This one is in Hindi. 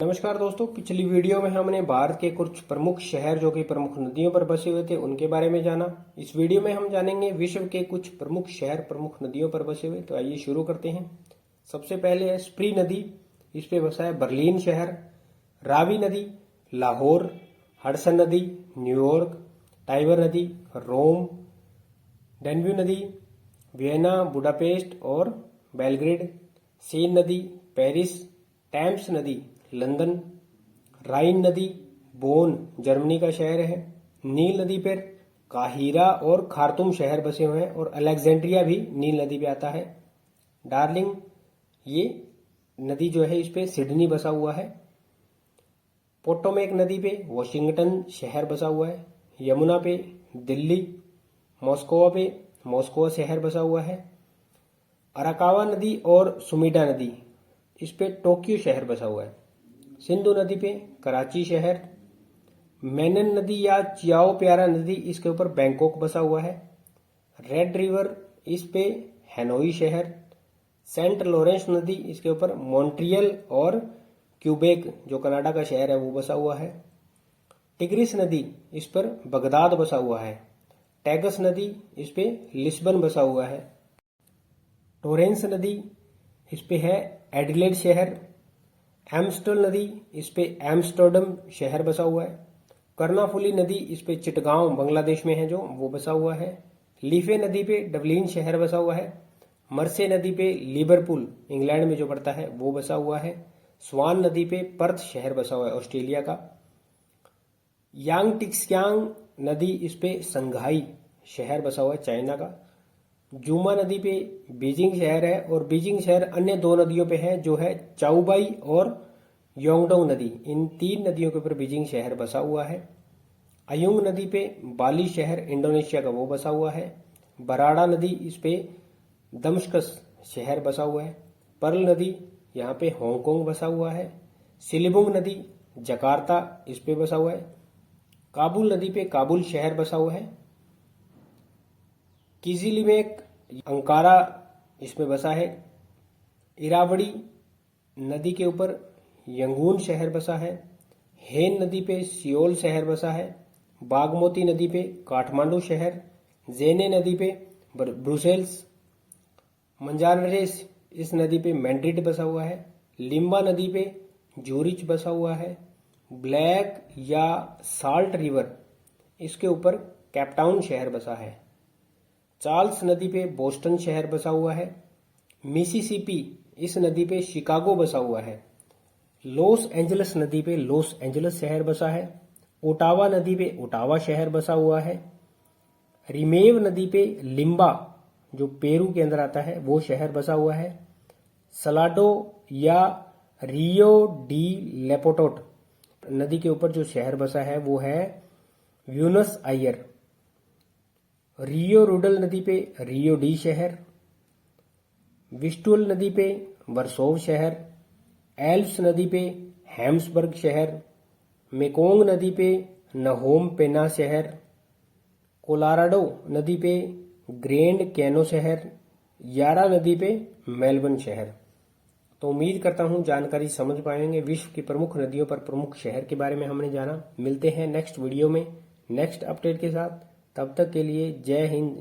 नमस्कार दोस्तों, पिछली वीडियो में हमने भारत के कुछ प्रमुख शहर जो कि प्रमुख नदियों पर बसे हुए थे उनके बारे में जाना। इस वीडियो में हम जानेंगे विश्व के कुछ प्रमुख शहर प्रमुख नदियों पर बसे हुए। तो आइए शुरू करते हैं। सबसे पहले है स्प्री नदी, इस पे बसा है बर्लिन शहर। रावी नदी लाहौर, हडसन नदी न्यूयॉर्क, टाइबर नदी रोम, डेन्यू नदी वियना बुडापेस्ट और बेलग्रेड, सेन नदी पेरिस, टेम्स नदी लंदन, राइन नदी बोन जर्मनी का शहर है। नील नदी पर काहिरा और खार्तुम शहर बसे हुए हैं और अलेक्जेंड्रिया भी नील नदी पे आता है। डार्लिंग ये नदी जो है इस पे सिडनी बसा हुआ है। पोटोमेक नदी पे वॉशिंगटन शहर बसा हुआ है। यमुना पे दिल्ली, मॉस्को पे मॉस्को शहर बसा हुआ है। अराकावा नदी और सुमिडा नदी इस पे टोक्यो शहर बसा हुआ है। सिंधु नदी पे कराची शहर। मेनन नदी या चियाओ प्यारा नदी इसके ऊपर बैंकॉक बसा हुआ है। रेड रिवर इस पे हैनोई शहर। सेंट लॉरेंस नदी इसके ऊपर मॉन्ट्रियल और क्यूबेक जो कनाडा का शहर है वो बसा हुआ है। टिग्रिस नदी इस पर बगदाद बसा हुआ है। टैगस नदी इस पे लिस्बन बसा हुआ है। टोरेंस नदी इस पे है एडिलेड शहर। एम्स्टल नदी इस पे एम्स्टर्डम शहर बसा हुआ है। कर्नाफुली नदी इस पे चिटगांव बांग्लादेश में है जो वो बसा हुआ है। लीफे नदी पे डबलिन शहर बसा हुआ है। मर्से नदी पे लिवरपूल इंग्लैंड में जो पड़ता है वो बसा हुआ है। स्वान नदी पे पर्थ शहर बसा हुआ है ऑस्ट्रेलिया का। यांगटिक्सयांग नदी इस पे संघाई शहर बसा हुआ है चाइना का। जूमा नदी पे बीजिंग शहर है और बीजिंग शहर अन्य दो नदियों पे है जो है चाउबाई और योंगडोंग नदी। इन तीन नदियों के ऊपर बीजिंग शहर बसा हुआ है। अयुंग नदी पे बाली शहर इंडोनेशिया का वो बसा हुआ है। बराड़ा नदी इस पे दमश्कस शहर बसा हुआ है। पर्ल नदी यहाँ पे हांगकांग बसा हुआ है। सिलिबुंग नदी जकार्ता इस पे बसा हुआ है। काबुल नदी पे काबुल शहर बसा हुआ है। किजिलिमेक अंकारा इसमें बसा है। इरावड़ी नदी के ऊपर यंगून शहर बसा है। हेन नदी पे सियोल शहर बसा है। बागमती नदी पे काठमांडू शहर। जेने नदी पे ब्रुसेल्स। मंजानरेस इस नदी पे मैड्रिड बसा हुआ है। लिम्बा नदी पे जूरिच बसा हुआ है। ब्लैक या साल्ट रिवर इसके ऊपर कैपटाउन शहर बसा है। चार्ल्स नदी पे बोस्टन शहर बसा हुआ है। मिसिसिपी इस नदी पे शिकागो बसा हुआ है। लॉस एंजलस नदी पे लॉस एंजलस शहर बसा है। ओटावा नदी पे ओटावा शहर बसा हुआ है। रिमेव नदी पे लिम्बा जो पेरू के अंदर आता है वो शहर बसा हुआ है। सलाडो या रियो डी लेपोटोट नदी के ऊपर जो शहर बसा है वो है व्यूनस आयर। रियो रूडल नदी पे रियो डी शहर। विस्टुअल नदी पे वर्सोव शहर। एल्प्स नदी पे हैम्सबर्ग शहर। मेकोंग नदी पे नहोम पेना शहर। कोलोराडो नदी पे ग्रैंड कैनो शहर। यारा नदी पे मेलबर्न शहर। तो उम्मीद करता हूं जानकारी समझ पाएंगे। विश्व की प्रमुख नदियों पर प्रमुख शहर के बारे में हमने जाना। मिलते हैं नेक्स्ट वीडियो में नेक्स्ट अपडेट के साथ। तब तक के लिए जय हिंद।